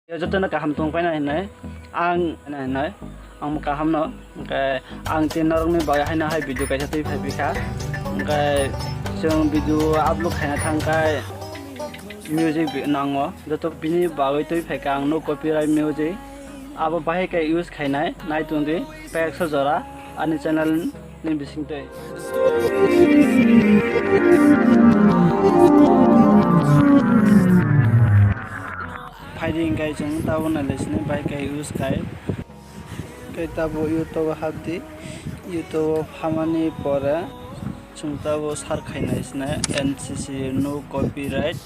Jotona kaham tongpai na ang kaham no ang tenor ni baya haina hai video kaisa tui phai bika जों video upload खाना थांखाय music nango joto bini bagoi tui phaika ang no copyright music abo bahai kai use khainai nai tungdi pack so jora ani channel ni bisingtei fighting kai jeng tabo na lesne bahai kai use kai tabo youtube habdi youtube hamani pore Tabo sar khainai sna NCC no copyright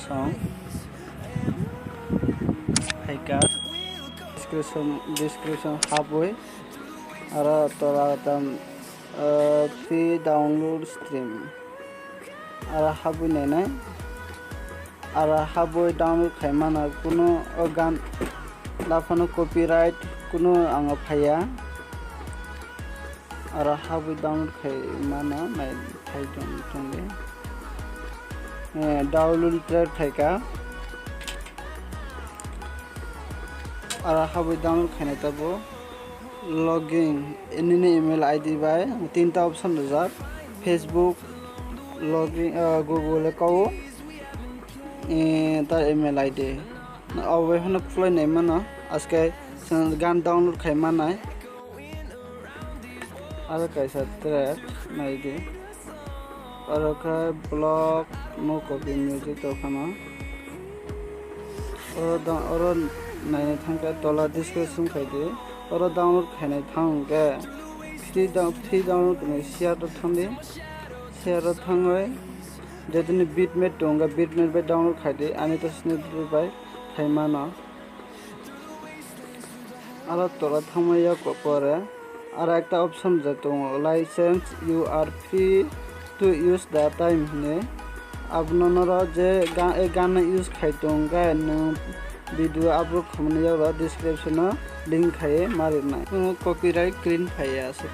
song haika description haboi ara tora tam free download stream ara haboi nai ara haboi download khaimana kuno gan lafano copyright kuno anga phaya ara habu download khai mana nai khai tongde download trade thaika ara habu download khaina tabo login ini email id by tinta option jar facebook login google account tar email id na awe hana fulai nai mana aske gan download khai mana Ada kaisa thread naide araka blog no copy music to khama oro nai thangka tola description khaide oro download khainai thangke free download ne share to thangde share to thangoi jedini bitmap tonga bitmap by download khaide ani to snap by thaimana ara tola thamaya ko pore আর একটা option যেতো license you are free to use the time নে আপনারা যে গান use খাইতোঙ্গা video upload খামনে যাওয়া ডেসক্রিপশনে লিংক খাইয়ে মারিনা কোনো কপিরাইট ক্লিন ফাইয়া আছে